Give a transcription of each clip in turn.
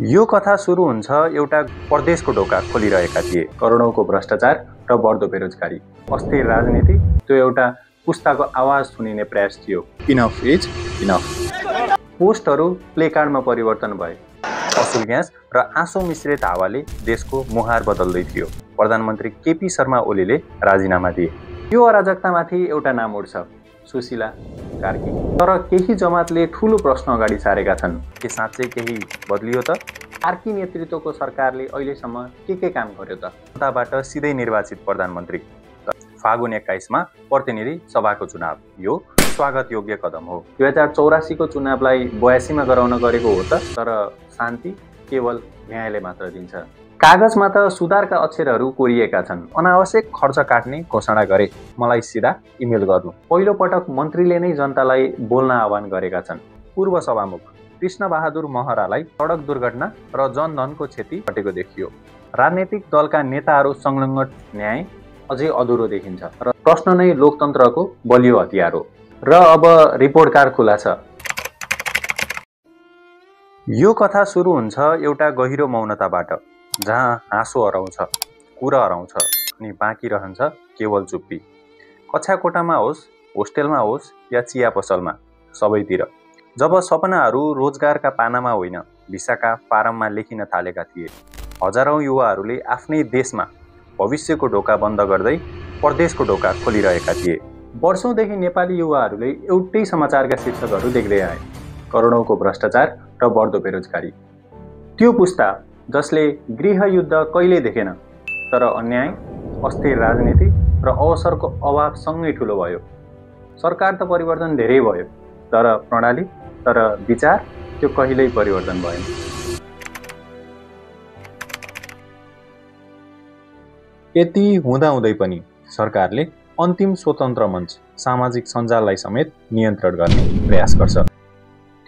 यो कथा सुरु हुन्छ एउटा परदेशको ढोका खोलिरहेका थिए। करोडौंको भ्रष्टाचार र बढ्दो बेरोजगारी, अस्थिर राजनीति, त्यो एउटा पुस्ताको आवाज सुनिने प्रयास थियो। Enough is enough. पोस्टहरू प्लेकार्डमा परिवर्तन भए। असुल ग्यास र आँसु मिश्रित हावाले देशको मुहार बदल्दै थियो। प्रधानमन्त्री केपी शर्मा ओलीले राजीनामा दिए। यो अराजकतामाथि एउटा नाम उड्छ, सुशीला कार्की। तर केही जमातले ठूलो प्रश्न अगाडि सारेका छन्, के साँच्चै केही बदलियो त? कार्की नेतृत्वको सरकारले अहिलेसम्म के काम गर्यो त? जनताबाट सिधै निर्वाचित प्रधानमन्त्री, फागुन 21 मा प्रतिनिधि सभाको चुनाव, यो स्वागत योग्य कदम हो। 2084 को चुनावलाई 82 मा गराउन गरेको हो त, तर शान्ति केवल न्यायले मात्र दिन्छ। कागजमा त सुधारका अक्षरहरू कोरिएका छन्। अनावश्यक खर्च काट्ने घोषणा गरे, मलाई सिधा इमेल गर्नु। पहिलो पटक मन्त्रीले नै जनतालाई बोल्न आह्वान गरेका छन्। पूर्व सभामुख कृष्ण बहादुर महरालाई सडक दुर्घटना र जनधनको क्षति घटेको देखियो। राजनीतिक दलका नेताहरू संलग्न न्याय अझै अधुरो देखिन्छ र प्रश्न नै लोकतन्त्रको बलियो हतियार हो। र अब रिपोर्ट कार्ड खुला छ। यो कथा सुरु हुन्छ एउटा गहिरो मौनताबाट, जहाँ हाँसो हराउँछ, कुरा हराउँछ अनि बाँकी रहन्छ केवल चुप्पी। कक्षा कोठामा होस्, होस्टेलमा होस् या चिया पसलमा, सबैतिर जब सपनाहरू रोजगारका पानामा होइन भिसाका फारममा लेखिन थालेका थिए, हजारौं युवाहरूले आफ्नै देशमा भविष्यको ढोका बन्द गर्दै परदेशको ढोका खोलिरहेका थिए। वर्षौंदेखि नेपाली युवाहरूले एउटै समाचारका शीर्षकहरू देख्दै आए, करोडौंको भ्रष्टाचार र बढ्दो बेरोजगारी। त्यो पुस्ता जसले गृहयुद्ध कहिल्यै देखेन, तर अन्याय, अस्थिर राजनीति र अवसरको अभाव सँगै ठुलो भयो। सरकार त परिवर्तन धेरै भयो, तर प्रणाली, तर विचार त्यो कहिल्यै परिवर्तन भएन। यति हुँदाहुँदै पनि सरकारले अन्तिम स्वतन्त्र मञ्च सामाजिक सञ्जाललाई समेत नियन्त्रण गर्ने प्रयास गर्छ।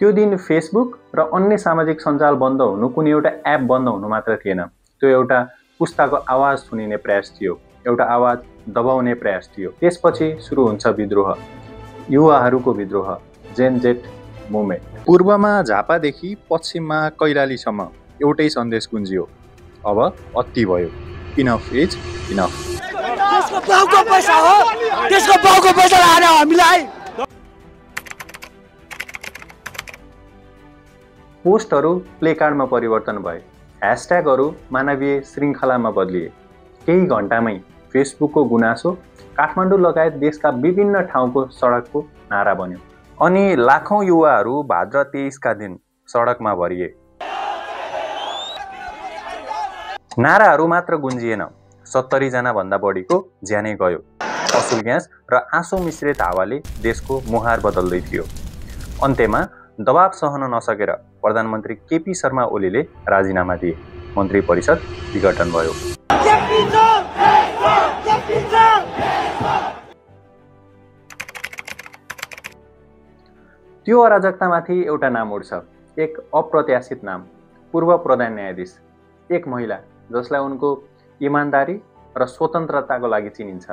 त्यो दिन फेसबुक र अन्य सामाजिक सञ्जाल बन्द हुनु कुनै एउटा एप बन्द हुनु मात्र थिएन, त्यो एउटा पुस्ताको आवाज सुनिने प्रयास थियो, एउटा आवाज दबाउने प्रयास थियो। त्यसपछि सुरु हुन्छ विद्रोह, युवाहरूको विद्रोह, जेन जेट मुभमेन्ट। पूर्वमा झापादेखि पश्चिममा कैलालीसम्म एउटै सन्देश गुन्जियो, अब अति भयो, इनफ इज इनफ। त्यसको बाउको पैसा हो, त्यसको बाउको पैसा लाएर हामीलाई। पोस्टहरू प्लेकार्डमा परिवर्तन भए, ह्यासट्यागहरू मानवीय श्रृङ्खलामा बदलिए। केही घण्टामै फेसबुकको गुनासो काठमाडौँ लगायत देशका विभिन्न ठाउँको सडकको नारा बन्यो। अनि लाखौं युवाहरू भाद्र 23 का दिन सडकमा भरिए। नाराहरू मात्र गुन्जिएन, 70 जना भन्दा बढीको ज्यानै गयो। असुल ग्यास र आँसु मिश्रित हावाले देशको मुहार बदल्दै थियो। अन्त्यमा दबाव सहन नसकेर प्रधानमन्त्री केपी शर्मा ओलीले राजीनामा दिए। मन्त्री परिषद विघटन भयो। त्यो अराजकतामाथि एउटा नाम उड्छ, एक अप्रत्याशित नाम, पूर्व प्रधान न्यायाधीश, एक महिला जसलाई उनको इमानदारी र स्वतन्त्रताको लागि चिनिन्छ,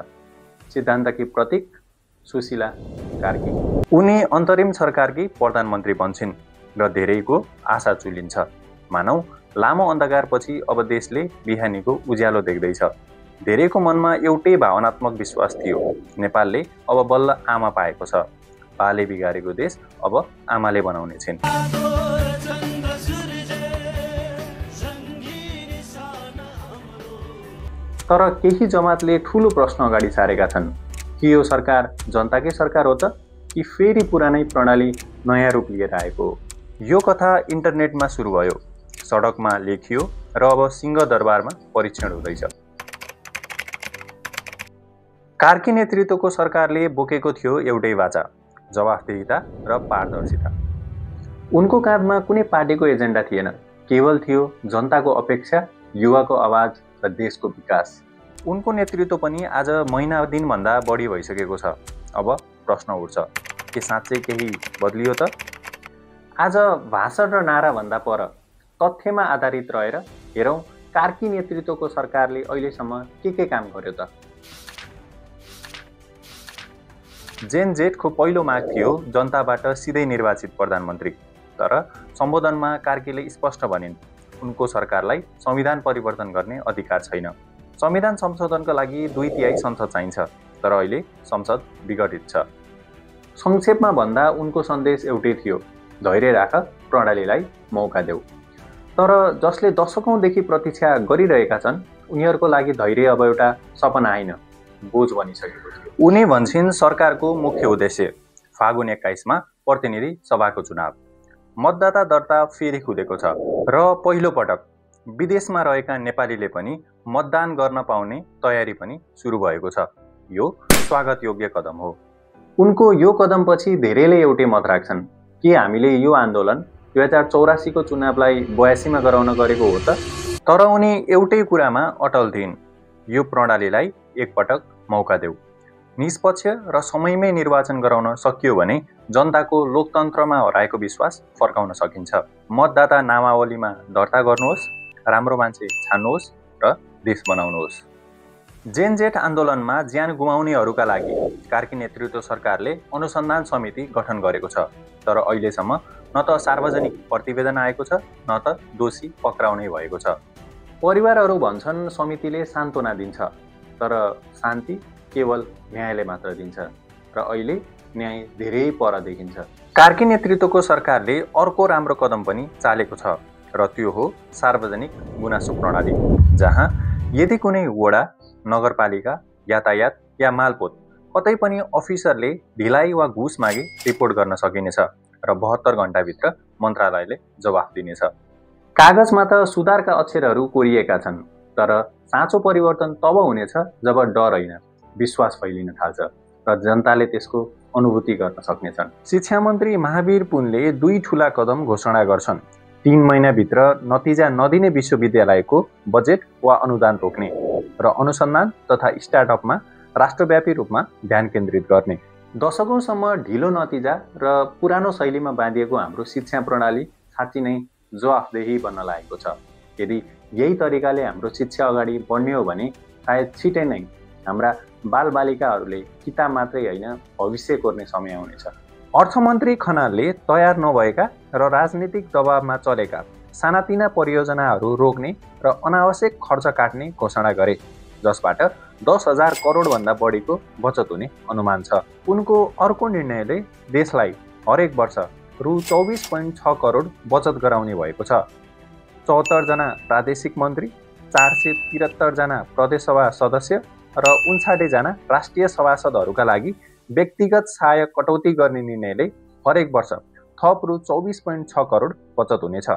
सिद्धान्तकी प्रतीक सुशीला कार्की। उनी अन्तरिम सरकारकी प्रधानमन्त्री बन्छिन् र धेरैको आशा चुलिन्छ। मानौ लामो अन्धकारपछि अब देशले बिहानीको उज्यालो देख्दैछ। धेरैको मनमा एउटै भावनात्मक विश्वास थियो, नेपालले अब बल्ल आमा पाएको छ। बाले बिगारेको देश अब आमाले बनाउने छिन्। तर केही जमातले ठूलो प्रश्न अगाडि सारेका छन्, कि यो सरकार जनताकै सरकार हो त, कि फेरि पुरानै प्रणाली नयाँ रूप लिएर आएको हो? यो कथा इन्टरनेटमा सुरु भयो, सडकमा लेखियो र अब सिंहदरबारमा परीक्षण हुँदैछ। कार्की नेतृत्वको सरकारले बोकेको थियो एउटै वाचा, जवाफदेहिता र पारदर्शिता। उनको काँधमा कुनै पार्टीको एजेन्डा थिएन, केवल थियो जनताको अपेक्षा, युवाको आवाज र देशको विकास। उनको नेतृत्व पनि आज महिना दिनभन्दा बढी भइसकेको छ। अब प्रश्न उठ्छ, के साँच्चै केही बदलियो त? आज भाषण र नाराभन्दा पर तथ्यमा आधारित रहेर हेरौँ कार्की नेतृत्वको सरकारले अहिलेसम्म के काम गर्यो त? जेन जेटको पहिलो माग थियो जनताबाट सिधै निर्वाचित प्रधानमन्त्री, तर सम्बोधनमा कार्कीले स्पष्ट भनिन्, उनको सरकारलाई संविधान परिवर्तन गर्ने अधिकार छैन। संविधान संशोधनका लागि 2/3 संसद चाहिन्छ, तर अहिले संसद विघटित छ। संक्षेपमा भन्दा उनको सन्देश एउटै थियो, धैर्य राख, प्रणालीलाई मौका देऊ। तर जसले दशकौंदेखि प्रतीक्षा गरिरहेका छन् उनीहरूको लागि धैर्य अब एउटा सपना होइन, बोझ बनिसकेको थियो। उनी भन्छन् सरकारको मुख्य उद्देश्य फागुन 21 मा प्रतिनिधि सभाको चुनाव। मतदाता दर्ता फेरि खुलेको छ र पहिलो पटक विदेशमा रहेका नेपालीले पनि मतदान गर्न पाउने तयारी पनि सुरु भएको छ। यो स्वागत योग्य कदम हो। उनको यो कदमपछि धेरैले एउटै मत राख्छन् कि हामीले यो आन्दोलन 2084 को चुनावलाई 82 मा गराउन गरेको हो त। तर उनी एउटै कुरामा अटल थिइन्, यो प्रणालीलाई एकपटक मौका देऊ। निष्पक्ष र समयमै निर्वाचन गराउन सकियो भने जनताको लोकतन्त्रमा हराएको विश्वास फर्काउन सकिन्छ। मतदाता नामावलीमा दर्ता गर्नुहोस्, राम्रो मान्छे छान्नुहोस् र देश बनाउनुहोस्। जेनजेट आन्दोलनमा ज्यान गुमाउनेहरूका लागि कार्की नेतृत्व सरकारले अनुसन्धान समिति गठन गरेको छ, तर अहिलेसम्म न त सार्वजनिक प्रतिवेदन आएको छ न त दोषी पक्राउने भएको छ। परिवारहरू भन्छन् समितिले सान्त्वना दिन्छ, तर शान्ति केवल न्यायले मात्र दिन्छ र अहिले न्याय धेरै पर देखिन्छ। कार्की नेतृत्वको सरकारले अर्को राम्रो कदम पनि चालेको छ र त्यो हो सार्वजनिक गुनासो प्रणाली, जहाँ यदि कुनै वडा, नगरपालिका, यातायात या मालपोत कतै पनि अफिसरले ढिलाइ वा घुस मागे रिपोर्ट गर्न सकिनेछ र 72 घण्टाभित्र मन्त्रालयले जवाफ दिनेछ। कागजमा त सुधारका अक्षरहरू कोरिएका छन्, तर साँचो परिवर्तन तब हुनेछ जब डर होइन विश्वास फैलिन थाल्छ र जनताले त्यसको अनुभूति गर्न सक्नेछन्। शिक्षा मन्त्री महावीर पुनले 2 ठूला कदम घोषणा गर्छन्। 3 महिनाभित्र नतिजा नदिने विश्वविद्यालयको बजेट वा अनुदान रोक्ने र अनुसन्धान तथा स्टार्टअपमा राष्ट्रव्यापी रूपमा ध्यान केन्द्रित गर्ने। दशकौंसम्म ढिलो नतिजा र पुरानो शैलीमा बाँधिएको हाम्रो शिक्षा प्रणाली साँच्चै नै जवाफदेही बन्न लागेको छ। यदि यही तरिकाले हाम्रो शिक्षा अगाडि बढ्ने हो भने सायद छिटै नै हाम्रा बालबालिकाहरूले किताब मात्रै होइन भविष्य कोर्ने समय आउनेछ। अर्थमन्त्री खनालले तयार नभएका र राजनीतिक दबावमा चलेका सानातिना परियोजनाहरू रोक्ने र अनावश्यक खर्च काट्ने घोषणा गरे, जसबाट 10,000 करोडभन्दा बढीको बचत हुने अनुमान छ। उनको अर्को निर्णयले देशलाई हरेक वर्ष रु 24.6 करोड बचत गराउने भएको छ। 74 जना प्रादेशिक मन्त्री, 473 जना प्रदेशसभा सदस्य र 59 जना राष्ट्रिय सभासदहरूका लागि व्यक्तिगत सहायक कटौती गर्ने निर्णयले हरेक वर्ष थप रु 24.6 करोड बचत हुनेछ।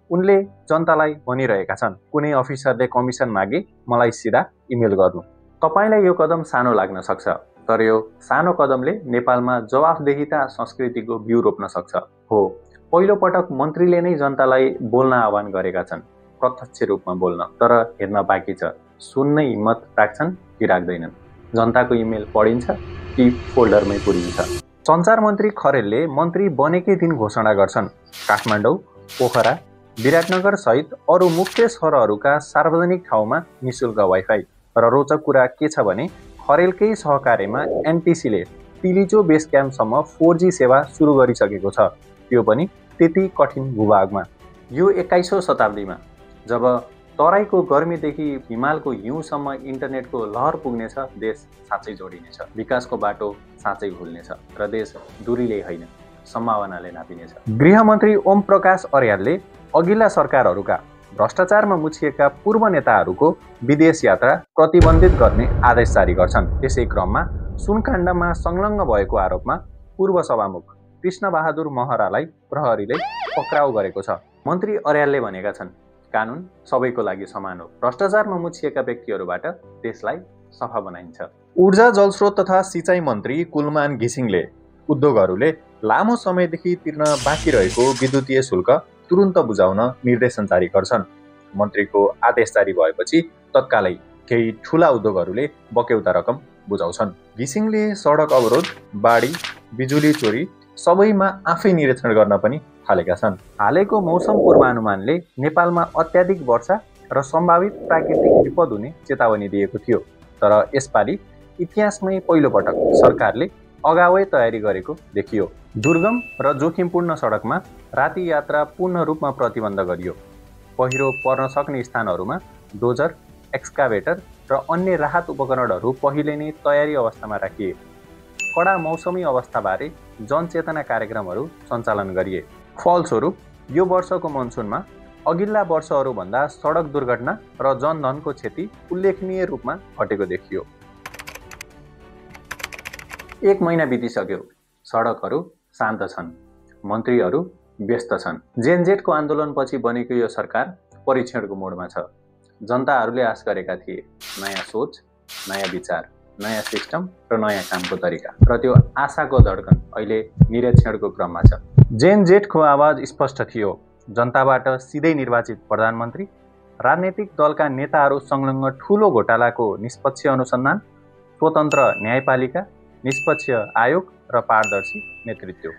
उनले जनतालाई भनिरहेका छन्, कुनै अफिसरले कमिसन मागे मलाई सिधा इमेल गर्नु। तपाईलाई यो कदम सानो लाग्न सक्छ, तर यो सानो कदमले नेपालमा जवाफदेहिता संस्कृतिको बिउ रोप्न सक्छ। हो, पहिलो पटक मन्त्रीले नै जनतालाई बोल्न आह्वान गरेका छन्, प्रत्यक्ष रूपमा बोल्न। तर हेर्न बाँकी छ, सुन्ने हिम्मत राख्छन् कि राख्दैनन्, जनताको इमेल पढिन्छ कि फोल्डरमै पुरिन्छ। सञ्चार मन्त्री खरेलले मन्त्री बनेकै दिन घोषणा गर्छन्, काठमाडौँ, पोखरा, विराटनगर सहित अरू मुख्य सहरहरूका सार्वजनिक ठाउँमा निशुल्क वाइफाई। र रोचक कुरा के छ भने खरेलकै सहकार्यमा एनटिसीले तिलिचो बेस क्याम्पसम्म 4G सेवा सुरु गरिसकेको छ, त्यो पनि त्यति कठिन भूभागमा। यो 21औं शताब्दीमा जब तराईको गर्मीदेखि हिमालको हिउँसम्म इन्टरनेटको लहर पुग्नेछ, देश साँच्चै जोडिनेछ, विकासको बाटो साँच्चै खुल्नेछ र देश दूरीले होइन सम्भावनाले नापिनेछ। गृहमन्त्री ओम प्रकाश अर्यालले अघिल्ला सरकारहरूका भ्रष्टाचारमा मुछिएका पूर्व नेताहरूको विदेश यात्रा प्रतिबन्धित गर्ने आदेश जारी गर्छन्। त्यसै क्रममा सुनकाण्डमा संलग्न भएको आरोपमा पूर्व सभामुख कृष्णबहादुर महरालाई प्रहरीले पक्राउ गरेको छ। मन्त्री अर्यालले भनेका छन्, कानुन सबैको लागि समान हो, भ्रष्टाचारमा मुछिएका व्यक्तिहरूबाट देशलाई सफा बनाइन्छ। ऊर्जा, जलस्रोत तथा सिँचाइ मन्त्री कुलमान घिसिङले उद्योगहरूले लामो समयदेखि तिर्न बाँकी रहेको विद्युतीय शुल्क तुरुन्त बुझाउन निर्देशन जारी गर्छन्। मन्त्रीको आदेश जारी भएपछि तत्कालै केही ठूला उद्योगहरूले बक्यौता रकम बुझाउँछन्। घिसिङले सडक अवरोध, बाढी, बिजुली चोरी सबैमा आफै निरीक्षण गर्न पनि थालेका छन्। हालैको मौसम पूर्वानुमानले नेपालमा अत्याधिक वर्षा र सम्भावित प्राकृतिक विपद हुने चेतावनी दिएको थियो, तर यसपालि इतिहासमै पहिलो पटक सरकारले अगावै तयारी गरेको देखियो। दुर्गम र जोखिमपूर्ण सडकमा राति यात्रा पूर्ण रूपमा प्रतिबन्ध गरियो। पहिरो पर्न सक्ने स्थानहरूमा डोजर, एक्सकाभेटर र अन्य राहत उपकरणहरू पहिले नै तयारी अवस्थामा राखिए। कडा मौसमी अवस्थाबारे जनचेतना कार्यक्रमहरू सञ्चालन गरिए। फलस्वरूप यो वर्षको मनसुनमा अघिल्ला वर्षहरूभन्दा सडक दुर्घटना र जनधनको क्षति उल्लेखनीय रूपमा घटेको देखियो। 1 महिना बितिसक्यो, सडकहरू शान्त छन्, मन्त्रीहरू व्यस्त छन्। जेनजेटको आन्दोलनपछि बनेको यो सरकार परीक्षणको मोडमा छ। जनताहरूले आश गरेका थिए नयाँ सोच, नयाँ विचार, नयाँ सिस्टम र नयाँ कामको तरिका, र त्यो आशाको धड्कन अहिले निरीक्षणको क्रममा छ। जेनजेटको आवाज स्पष्ट थियो, जनताबाट सिधै निर्वाचित प्रधानमन्त्री, राजनैतिक दलका नेताहरू संलग्न ठूलो घोटालाको निष्पक्ष अनुसन्धान, स्वतन्त्र न्यायपालिका, निष्पक्ष आयोग र पारदर्शी नेतृत्व।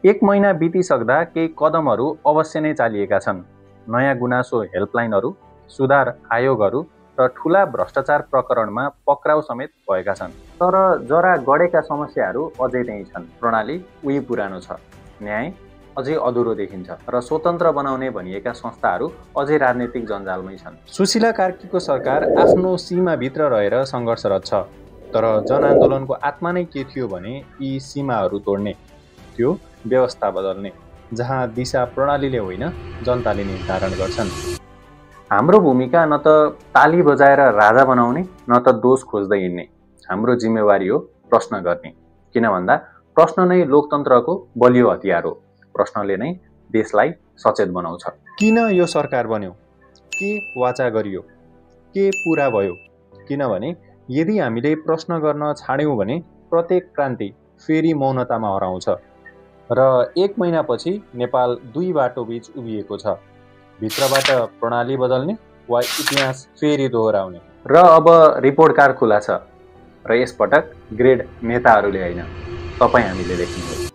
1 महिना बितिसक्दा केही कदमहरू अवश्य नै चालिएका छन्। नयाँ गुनासो हेल्पलाइनहरू, सुधार आयोगहरू र ठूला भ्रष्टाचार प्रकरणमा पक्राउ समेत भएका छन्। तर जरा गढेका समस्याहरू अझै नै छन्। प्रणाली उही पुरानो छ, न्याय अझै अधुरो देखिन्छ र स्वतन्त्र बनाउने भनिएका संस्थाहरू अझै राजनीतिक जन्जालमै छन्। सुशीला कार्कीको सरकार आफ्नो सीमाभित्र रहेर सङ्घर्षरत छ, तर जनआन्दोलनको आत्मा नै के थियो भने यी सीमाहरू तोड्ने त्यो व्यवस्था बदल्ने, जहाँ दिशा प्रणालीले होइन जनताले निर्धारण गर्छन्। हाम्रो भूमिका न त ताली बजाएर राजा बनाउने न त दोष खोज्दै हिँड्ने। हाम्रो जिम्मेवारी हो प्रश्न गर्ने, किन भन्दा प्रश्न नै लोकतन्त्रको बलियो हतियार हो। प्रश्नले नै देशलाई सचेत बनाउँछ। किन यो सरकार बन्यो, के वाचा गरियो, के पूरा भयो? किनभने यदि हामीले प्रश्न गर्न छाड्यौँ भने प्रत्येक क्रान्ति फेरि मौनतामा हराउँछ। र 1 महिनापछि नेपाल 2 बाटोबीच उभिएको छ, भित्रबाट प्रणाली बदल्ने वा इतिहास फेरि दोहोऱ्याउने। र अब रिपोर्ट कार्ड खुला छ, र यसपटक ग्रेड नेताहरूले होइन, तपाईँ हामीले लेख्ने हो।